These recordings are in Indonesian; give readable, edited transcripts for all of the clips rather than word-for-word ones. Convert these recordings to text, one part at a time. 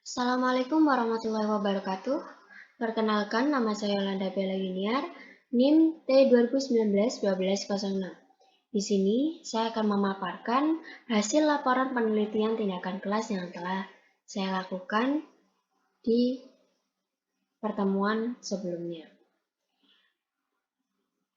Assalamualaikum warahmatullahi wabarakatuh. Perkenalkan, nama saya Yolanda Bella Yuniar, NIM T2019-1206. Di sini, saya akan memaparkan hasil laporan penelitian tindakan kelas yang telah saya lakukan di pertemuan sebelumnya.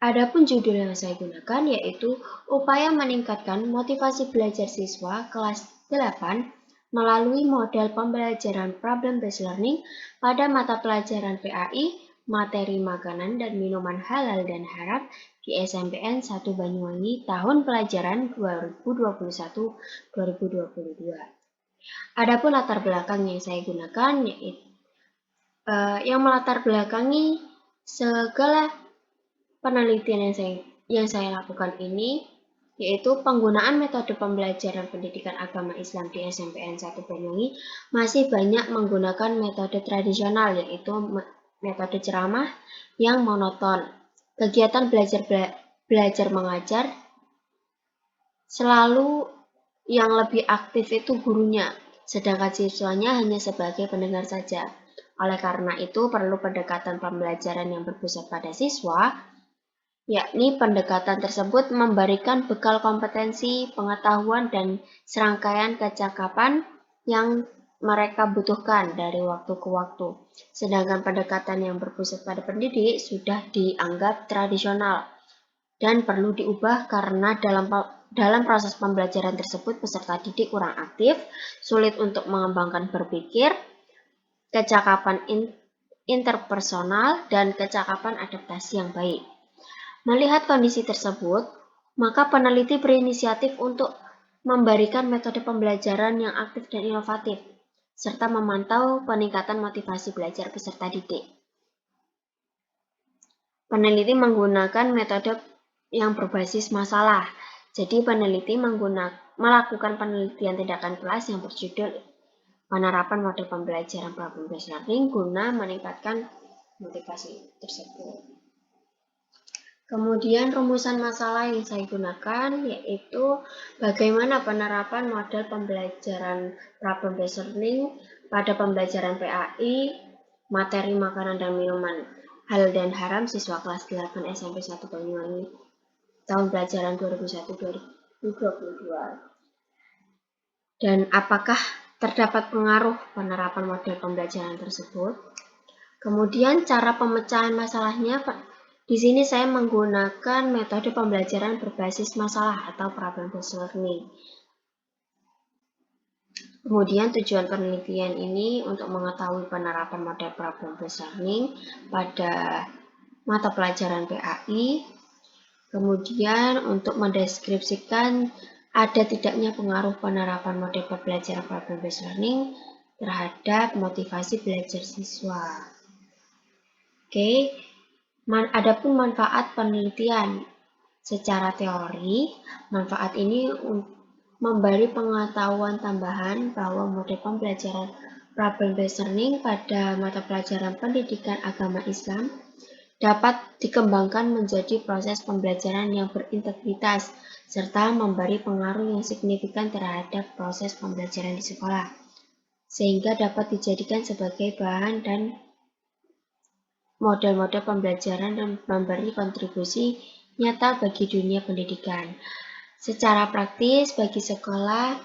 Adapun judul yang saya gunakan yaitu Upaya Meningkatkan Motivasi Belajar Siswa Kelas 8 melalui model pembelajaran Problem-Based Learning pada mata pelajaran PAI, materi makanan dan minuman halal dan haram di SMPN 1 Banyuwangi tahun pelajaran 2021-2022. Adapun latar belakang yang saya gunakan yaitu yang melatar belakangi segala penelitian yang saya lakukan ini yaitu penggunaan metode pembelajaran pendidikan agama Islam di SMPN 1 Banyuwangi masih banyak menggunakan metode tradisional yaitu metode ceramah yang monoton. Kegiatan belajar mengajar selalu yang lebih aktif itu gurunya, sedangkan siswanya hanya sebagai pendengar saja. Oleh karena itu perlu pendekatan pembelajaran yang berpusat pada siswa, yakni pendekatan tersebut memberikan bekal kompetensi, pengetahuan, dan serangkaian kecakapan yang mereka butuhkan dari waktu ke waktu. Sedangkan pendekatan yang berpusat pada pendidik sudah dianggap tradisional dan perlu diubah karena dalam proses pembelajaran tersebut peserta didik kurang aktif, sulit untuk mengembangkan berpikir, kecakapan interpersonal, dan kecakapan adaptasi yang baik. Melihat kondisi tersebut, maka peneliti berinisiatif untuk memberikan metode pembelajaran yang aktif dan inovatif, serta memantau peningkatan motivasi belajar peserta didik. Peneliti menggunakan metode yang berbasis masalah. Jadi peneliti melakukan penelitian tindakan kelas yang berjudul penerapan model pembelajaran problem-based learning guna meningkatkan motivasi tersebut. Kemudian rumusan masalah yang saya gunakan yaitu bagaimana penerapan model pembelajaran problem-based learning pada pembelajaran PAI, materi makanan dan minuman halal dan haram siswa kelas 8 SMP 1 Banyuwangi tahun pelajaran 2021-2022. Dan apakah terdapat pengaruh penerapan model pembelajaran tersebut? Kemudian cara pemecahan masalahnya, di sini saya menggunakan metode pembelajaran berbasis masalah atau problem-based learning. Kemudian tujuan penelitian ini untuk mengetahui penerapan model problem-based learning pada mata pelajaran PAI. Kemudian untuk mendeskripsikan ada tidaknya pengaruh penerapan model pembelajaran problem-based learning terhadap motivasi belajar siswa. Oke. Adapun manfaat penelitian secara teori, manfaat ini memberi pengetahuan tambahan bahwa model pembelajaran problem-based learning pada mata pelajaran pendidikan agama Islam dapat dikembangkan menjadi proses pembelajaran yang berintegritas serta memberi pengaruh yang signifikan terhadap proses pembelajaran di sekolah, sehingga dapat dijadikan sebagai bahan dan model-model pembelajaran dan memberi kontribusi nyata bagi dunia pendidikan. Secara praktis bagi sekolah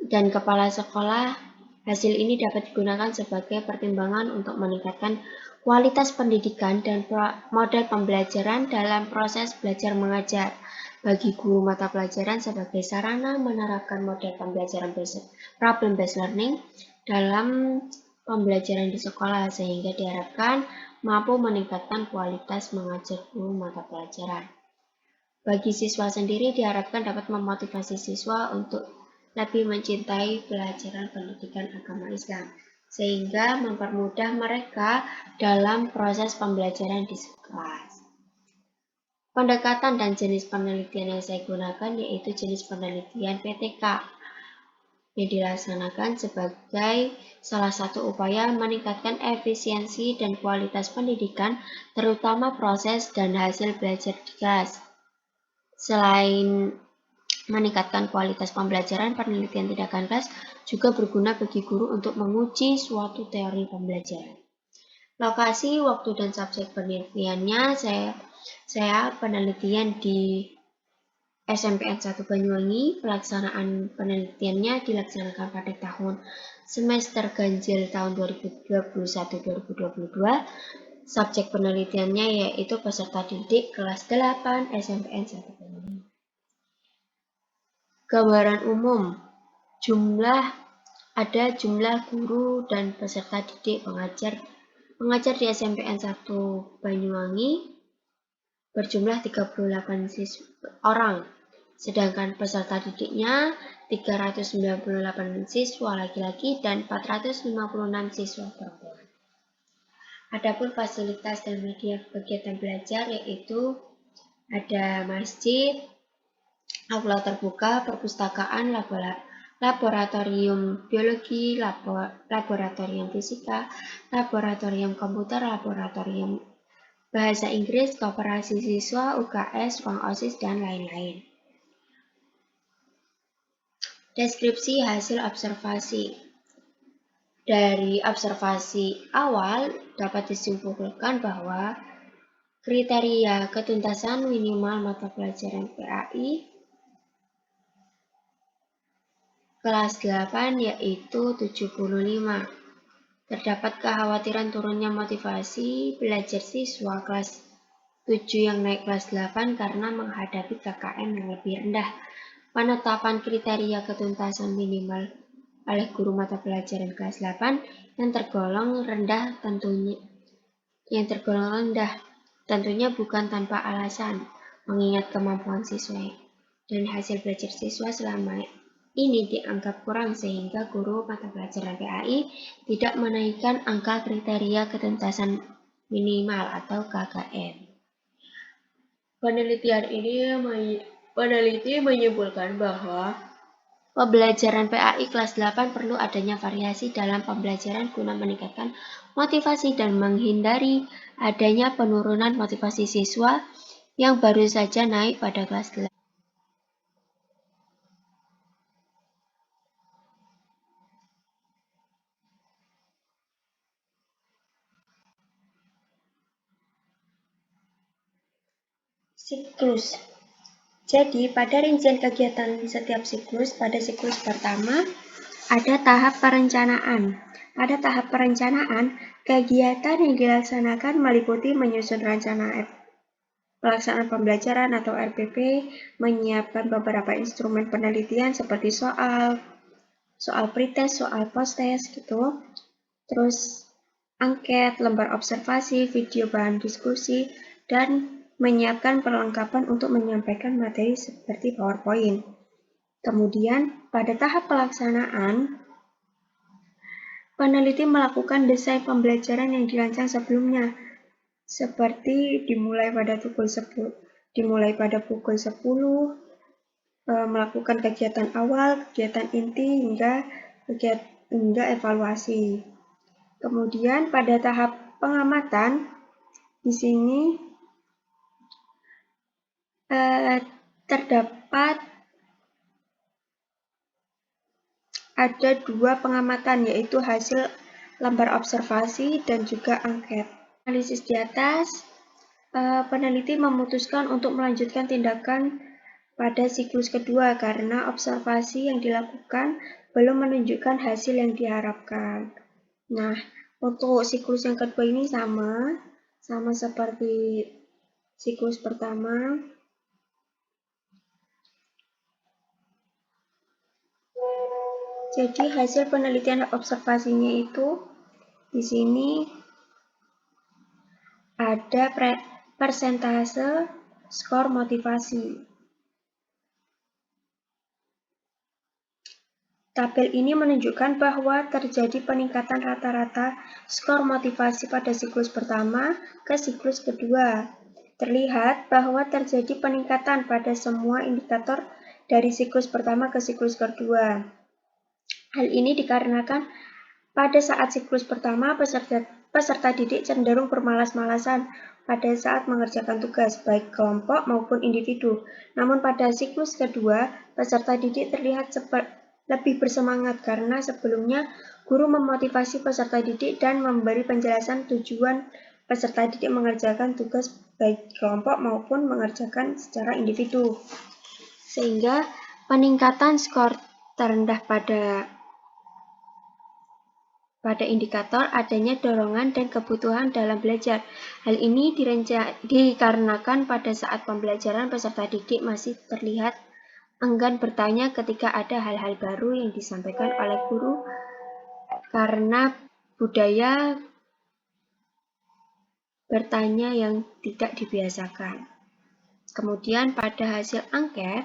dan kepala sekolah, hasil ini dapat digunakan sebagai pertimbangan untuk meningkatkan kualitas pendidikan dan model pembelajaran dalam proses belajar mengajar bagi guru mata pelajaran sebagai sarana menerapkan model pembelajaran problem-based learning dalam pembelajaran di sekolah sehingga diharapkan mampu meningkatkan kualitas mengajar guru mata pelajaran. Bagi siswa sendiri diharapkan dapat memotivasi siswa untuk lebih mencintai pelajaran pendidikan agama Islam, sehingga mempermudah mereka dalam proses pembelajaran di kelas. Pendekatan dan jenis penelitian yang saya gunakan yaitu jenis penelitian PTK, yang dilaksanakan sebagai salah satu upaya meningkatkan efisiensi dan kualitas pendidikan, terutama proses dan hasil belajar di kelas. Selain meningkatkan kualitas pembelajaran, penelitian tindakan kelas juga berguna bagi guru untuk menguji suatu teori pembelajaran. Lokasi, waktu, dan subjek penelitiannya saya penelitian di SMPN 1 Banyuwangi. Pelaksanaan penelitiannya dilaksanakan pada tahun semester ganjil tahun 2021-2022. Subjek penelitiannya yaitu peserta didik kelas 8 SMPN 1 Banyuwangi. Gambaran umum, ada jumlah guru dan peserta didik pengajar di SMPN 1 Banyuwangi berjumlah 38 orang, sedangkan peserta didiknya 398 siswa laki-laki dan 456 siswa perempuan. Adapun fasilitas dan media kegiatan belajar yaitu ada masjid, aula terbuka, perpustakaan, laboratorium biologi, laboratorium fisika, laboratorium komputer, laboratorium bahasa Inggris, koperasi siswa, UKS, ruang OSIS, dan lain-lain. Deskripsi hasil observasi. Dari observasi awal dapat disimpulkan bahwa kriteria ketuntasan minimal mata pelajaran PAI kelas 8 yaitu 75. Terdapat kekhawatiran turunnya motivasi belajar siswa kelas 7 yang naik kelas 8 karena menghadapi KKM yang lebih rendah. Penetapan kriteria ketuntasan minimal oleh guru mata pelajaran kelas 8 yang tergolong rendah tentunya bukan tanpa alasan, mengingat kemampuan siswa dan hasil belajar siswa selama ini dianggap kurang sehingga guru mata pelajaran PAI tidak menaikkan angka kriteria ketuntasan minimal atau KKM. Peneliti menyimpulkan bahwa pembelajaran PAI kelas 8 perlu adanya variasi dalam pembelajaran guna meningkatkan motivasi dan menghindari adanya penurunan motivasi siswa yang baru saja naik pada kelas 8. Siklus. Jadi, pada rincian kegiatan setiap siklus, pada siklus pertama ada tahap perencanaan. Pada tahap perencanaan, kegiatan yang dilaksanakan meliputi menyusun rencana pelaksanaan pembelajaran atau RPP, menyiapkan beberapa instrumen penelitian seperti soal pretest, soal post-test gitu. Terus angket, lembar observasi, video bahan diskusi, dan menyiapkan perlengkapan untuk menyampaikan materi seperti PowerPoint. Kemudian, pada tahap pelaksanaan, peneliti melakukan desain pembelajaran yang dirancang sebelumnya, seperti dimulai pada pukul 10, melakukan kegiatan awal, kegiatan inti, hingga evaluasi. Kemudian, pada tahap pengamatan, di sini terdapat ada 2 pengamatan, yaitu hasil lembar observasi dan juga angket. Analisis di atas, peneliti memutuskan untuk melanjutkan tindakan pada siklus kedua karena observasi yang dilakukan belum menunjukkan hasil yang diharapkan. Nah, untuk siklus yang kedua ini sama seperti siklus pertama. Jadi hasil penelitian observasinya itu di sini ada persentase skor motivasi. Tabel ini menunjukkan bahwa terjadi peningkatan rata-rata skor motivasi pada siklus pertama ke siklus kedua. Terlihat bahwa terjadi peningkatan pada semua indikator dari siklus pertama ke siklus kedua. Hal ini dikarenakan pada saat siklus pertama, peserta peserta didik cenderung bermalas-malasan pada saat mengerjakan tugas, baik kelompok maupun individu. Namun pada siklus kedua, peserta didik terlihat lebih bersemangat karena sebelumnya guru memotivasi peserta didik dan memberi penjelasan tujuan peserta didik mengerjakan tugas baik kelompok maupun mengerjakan secara individu. Sehingga peningkatan skor terendah pada indikator adanya dorongan dan kebutuhan dalam belajar. Hal ini dikarenakan pada saat pembelajaran peserta didik masih terlihat enggan bertanya ketika ada hal-hal baru yang disampaikan oleh guru karena budaya bertanya yang tidak dibiasakan. Kemudian pada hasil angket,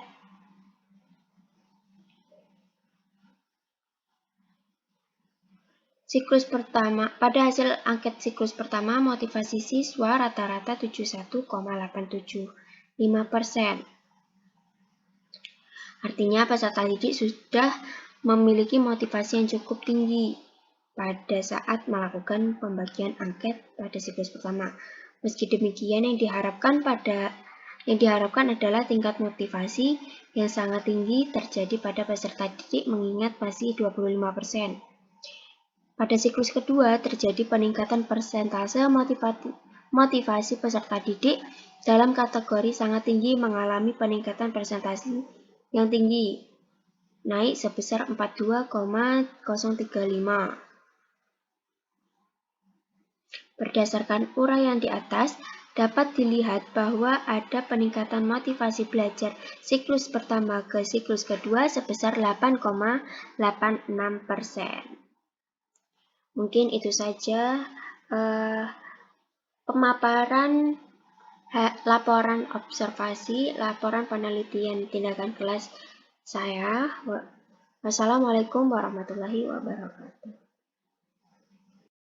pada hasil angket siklus pertama, motivasi siswa rata-rata 71,875%. Artinya peserta didik sudah memiliki motivasi yang cukup tinggi pada saat melakukan pembagian angket pada siklus pertama. Meski demikian, yang diharapkan adalah tingkat motivasi yang sangat tinggi terjadi pada peserta didik mengingat masih 25%. Pada siklus kedua, terjadi peningkatan persentase motivasi peserta didik dalam kategori sangat tinggi mengalami peningkatan persentase yang tinggi, naik sebesar 42,035. Berdasarkan uraian di atas, dapat dilihat bahwa ada peningkatan motivasi belajar siklus pertama ke siklus kedua sebesar 8,86%. Mungkin itu saja pemaparan laporan observasi, laporan penelitian tindakan kelas saya. Wassalamualaikum warahmatullahi wabarakatuh.